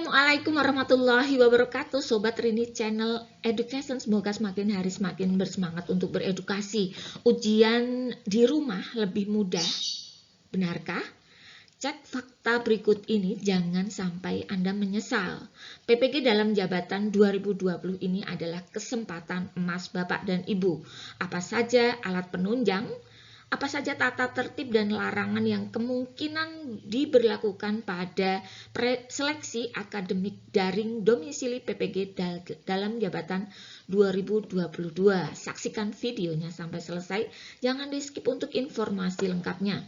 Assalamualaikum warahmatullahi wabarakatuh, Sobat Rini Channel Education. Semoga semakin hari semakin bersemangat untuk beredukasi. Ujian di rumah lebih mudah, benarkah? Cek fakta berikut ini, jangan sampai Anda menyesal. PPG dalam jabatan 2020 ini adalah kesempatan emas Bapak dan Ibu. Apa saja alat penunjang? Apa saja tata tertib dan larangan yang kemungkinan diberlakukan pada seleksi akademik daring domisili PPG dalam jabatan 2022. Saksikan videonya sampai selesai, jangan di skip untuk informasi lengkapnya.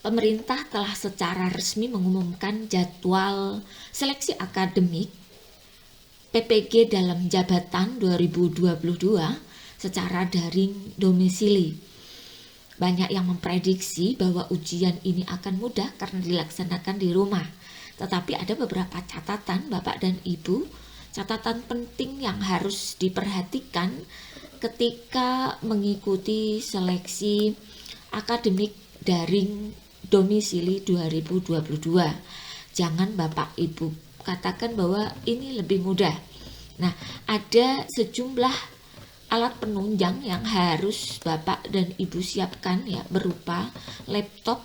Pemerintah telah secara resmi mengumumkan jadwal seleksi akademik PPG dalam jabatan 2022 secara daring domisili. Banyak yang memprediksi bahwa ujian ini akan mudah karena dilaksanakan di rumah. Tetapi ada beberapa catatan Bapak dan Ibu, catatan penting yang harus diperhatikan ketika mengikuti seleksi akademik daring domisili 2022. Jangan Bapak Ibu katakan bahwa ini lebih mudah. Nah, ada sejumlah alat penunjang yang harus Bapak dan Ibu siapkan ya, berupa laptop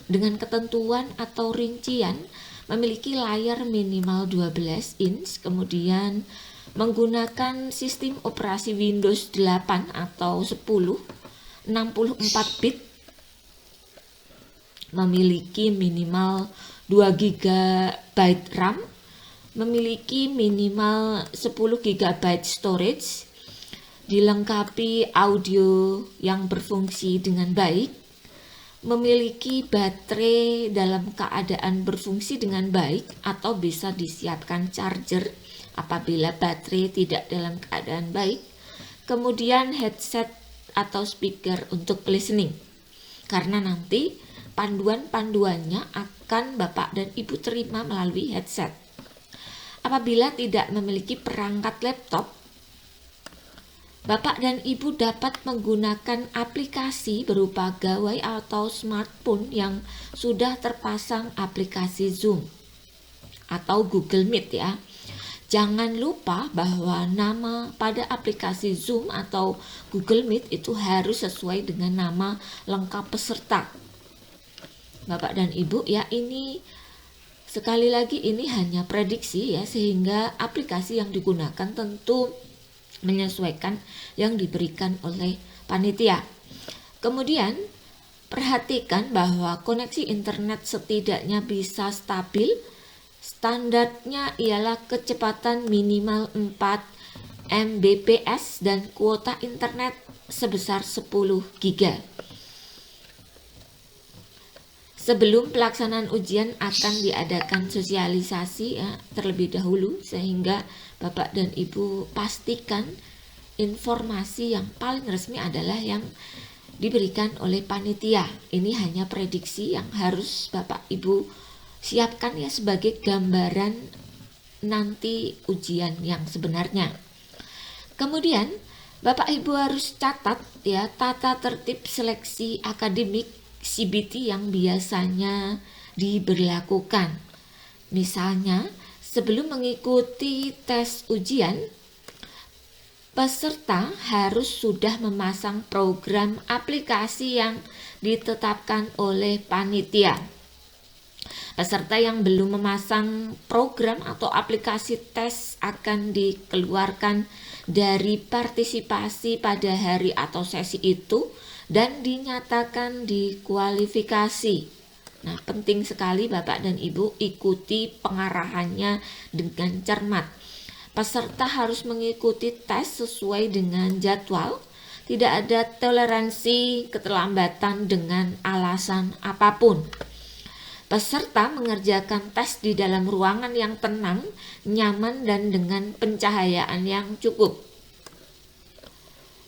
dengan ketentuan atau rincian memiliki layar minimal 12 inch, kemudian menggunakan sistem operasi Windows 8 atau 10, 64 bit, memiliki minimal 2 GB RAM, memiliki minimal 10 GB storage, dilengkapi audio yang berfungsi dengan baik, memiliki baterai dalam keadaan berfungsi dengan baik atau bisa disiapkan charger apabila baterai tidak dalam keadaan baik, kemudian headset atau speaker untuk listening, karena nanti panduan-panduannya akan Bapak dan Ibu terima melalui headset. Apabila tidak memiliki perangkat laptop, Bapak dan Ibu dapat menggunakan aplikasi berupa gawai atau smartphone yang sudah terpasang aplikasi Zoom atau Google Meet ya. Jangan lupa bahwa nama pada aplikasi Zoom atau Google Meet itu harus sesuai dengan nama lengkap peserta. Bapak dan Ibu ya, ini sekali lagi ini hanya prediksi ya, sehingga aplikasi yang digunakan tentu menyesuaikan yang diberikan oleh panitia. Kemudian perhatikan bahwa koneksi internet setidaknya bisa stabil. Standarnya ialah kecepatan minimal 4 Mbps dan kuota internet sebesar 10 GB. Sebelum pelaksanaan ujian akan diadakan sosialisasi ya, terlebih dahulu, sehingga Bapak dan Ibu pastikan informasi yang paling resmi adalah yang diberikan oleh panitia. Ini hanya prediksi yang harus Bapak Ibu siapkan ya, sebagai gambaran nanti ujian yang sebenarnya. Kemudian Bapak Ibu harus catat ya, tata tertib seleksi akademik CBT yang biasanya diberlakukan. Misalnya, sebelum mengikuti tes ujian, peserta harus sudah memasang program aplikasi yang ditetapkan oleh panitia. Peserta yang belum memasang program atau aplikasi tes akan dikeluarkan dari partisipasi pada hari atau sesi itu dan dinyatakan diskualifikasi. Nah, penting sekali Bapak dan Ibu ikuti pengarahannya dengan cermat. Peserta harus mengikuti tes sesuai dengan jadwal. Tidak ada toleransi keterlambatan dengan alasan apapun. Peserta mengerjakan tes di dalam ruangan yang tenang, nyaman, dan dengan pencahayaan yang cukup.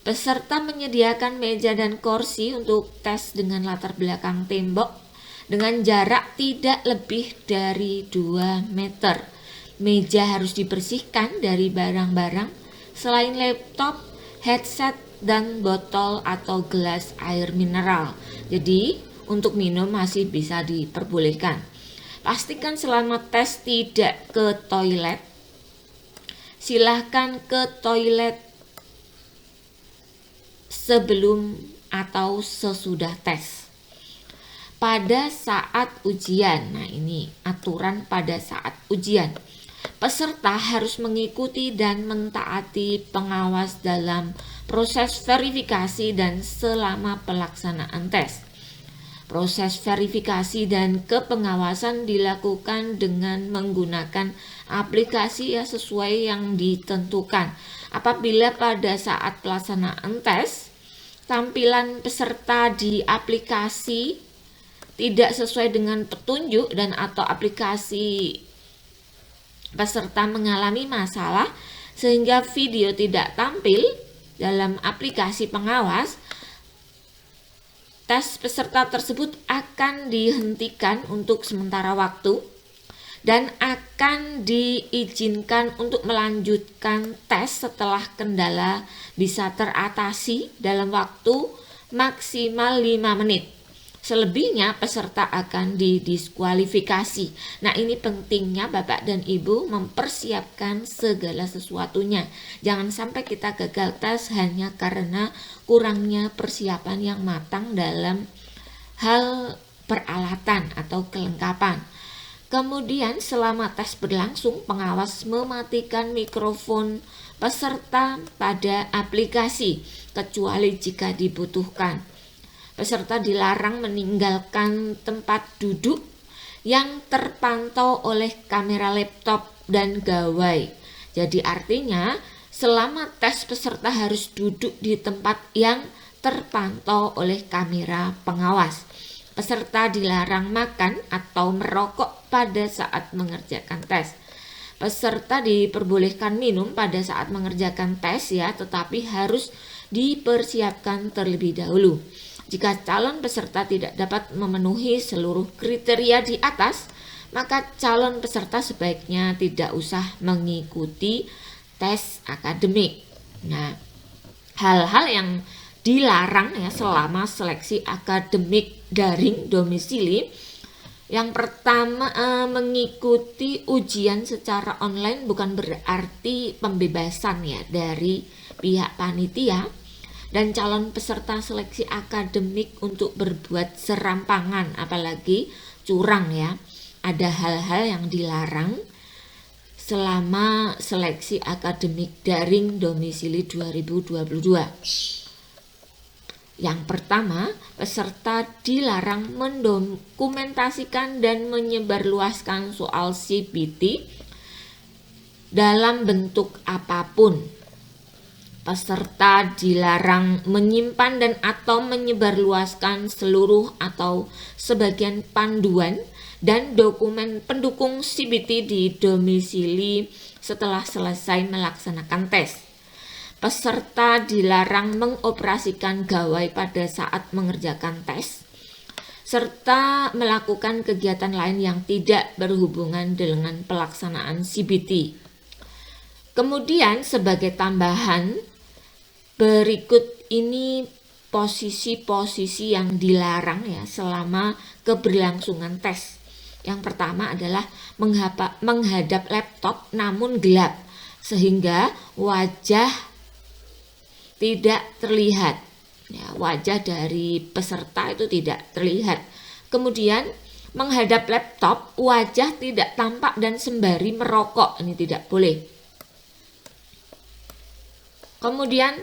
Peserta menyediakan meja dan kursi untuk tes dengan latar belakang tembok dengan jarak tidak lebih dari 2 meter. Meja harus dibersihkan dari barang-barang selain laptop, headset, dan botol atau gelas air mineral. Jadi untuk minum masih bisa diperbolehkan. Pastikan selama tes tidak ke toilet. Silahkan ke toilet sebelum atau sesudah tes. Pada saat ujian, nah ini aturan pada saat ujian. Peserta harus mengikuti dan mentaati pengawas dalam proses verifikasi dan selama pelaksanaan tes. Proses verifikasi dan kepengawasan dilakukan dengan menggunakan aplikasi ya sesuai yang ditentukan. Apabila pada saat pelaksanaan tes, tampilan peserta di aplikasi tidak sesuai dengan petunjuk dan atau aplikasi peserta mengalami masalah sehingga video tidak tampil dalam aplikasi pengawas, tes peserta tersebut akan dihentikan untuk sementara waktu dan akan diizinkan untuk melanjutkan tes setelah kendala bisa teratasi dalam waktu maksimal 5 menit. Selebihnya peserta akan didiskualifikasi. Nah, ini pentingnya Bapak dan Ibu mempersiapkan segala sesuatunya. Jangan sampai kita gagal tes hanya karena kurangnya persiapan yang matang dalam hal peralatan atau kelengkapan. Kemudian selama tes berlangsung, pengawas mematikan mikrofon peserta pada aplikasi kecuali jika dibutuhkan. Peserta dilarang meninggalkan tempat duduk yang terpantau oleh kamera laptop dan gawai. Jadi artinya selama tes peserta harus duduk di tempat yang terpantau oleh kamera pengawas. Peserta dilarang makan atau merokok pada saat mengerjakan tes. Peserta diperbolehkan minum pada saat mengerjakan tes ya, tetapi harus dipersiapkan terlebih dahulu. Jika calon peserta tidak dapat memenuhi seluruh kriteria di atas, maka calon peserta sebaiknya tidak usah mengikuti tes akademik. Nah, hal-hal yang dilarang ya selama seleksi akademik daring domisili. Yang pertama, mengikuti ujian secara online bukan berarti pembebasan ya dari pihak panitia dan calon peserta seleksi akademik untuk berbuat serampangan, apalagi curang ya. Ada hal-hal yang dilarang selama seleksi akademik daring domisili 2022. Yang pertama, peserta dilarang mendokumentasikan dan menyebarluaskan soal CBT dalam bentuk apapun. Peserta dilarang menyimpan dan atau menyebarluaskan seluruh atau sebagian panduan dan dokumen pendukung CBT di domisili setelah selesai melaksanakan tes. Peserta dilarang mengoperasikan gawai pada saat mengerjakan tes, serta melakukan kegiatan lain yang tidak berhubungan dengan pelaksanaan CBT. Kemudian sebagai tambahan, berikut ini posisi-posisi yang dilarang ya selama keberlangsungan tes. Yang pertama adalah menghadap laptop namun gelap sehingga wajah tidak terlihat. Ya, wajah dari peserta itu tidak terlihat. Kemudian menghadap laptop, wajah tidak tampak dan sembari merokok, ini tidak boleh. Kemudian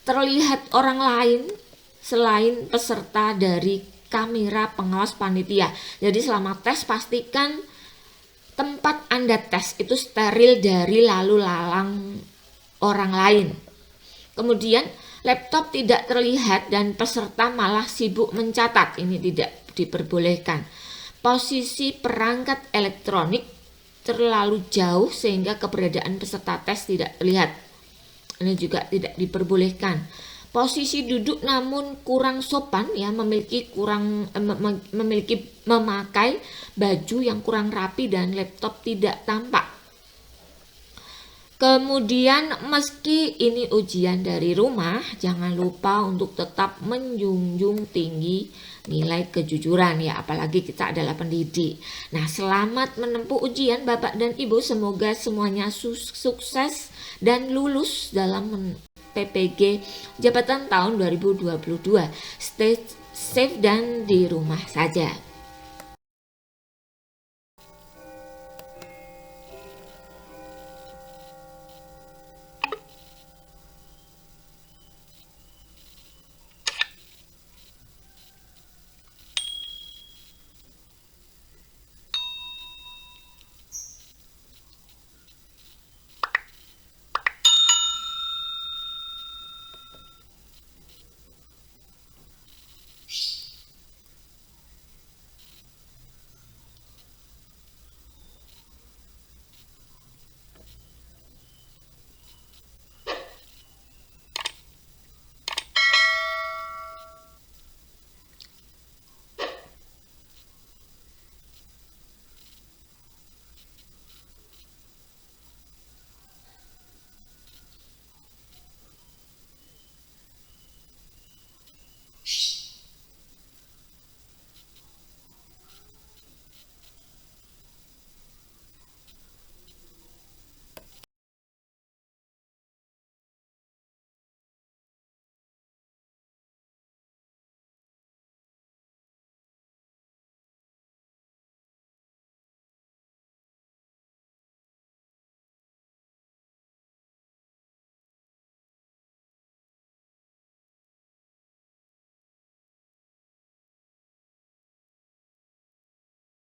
terlihat orang lain selain peserta dari kamera pengawas panitia. Jadi selama tes pastikan tempat Anda tes itu steril dari lalu lalang orang lain. Kemudian laptop tidak terlihat dan peserta malah sibuk mencatat, ini tidak diperbolehkan. Posisi perangkat elektronik terlalu jauh sehingga keberadaan peserta tes tidak terlihat, ini juga tidak diperbolehkan. Posisi duduk namun kurang sopan ya, memakai baju yang kurang rapi dan laptop tidak tampak. Kemudian meski ini ujian dari rumah, jangan lupa untuk tetap menjunjung tinggi nilai kejujuran ya, apalagi kita adalah pendidik. Nah, selamat menempuh ujian Bapak dan Ibu, semoga semuanya sukses dan lulus dalam PPG Jabatan tahun 2022. Stay safe dan di rumah saja.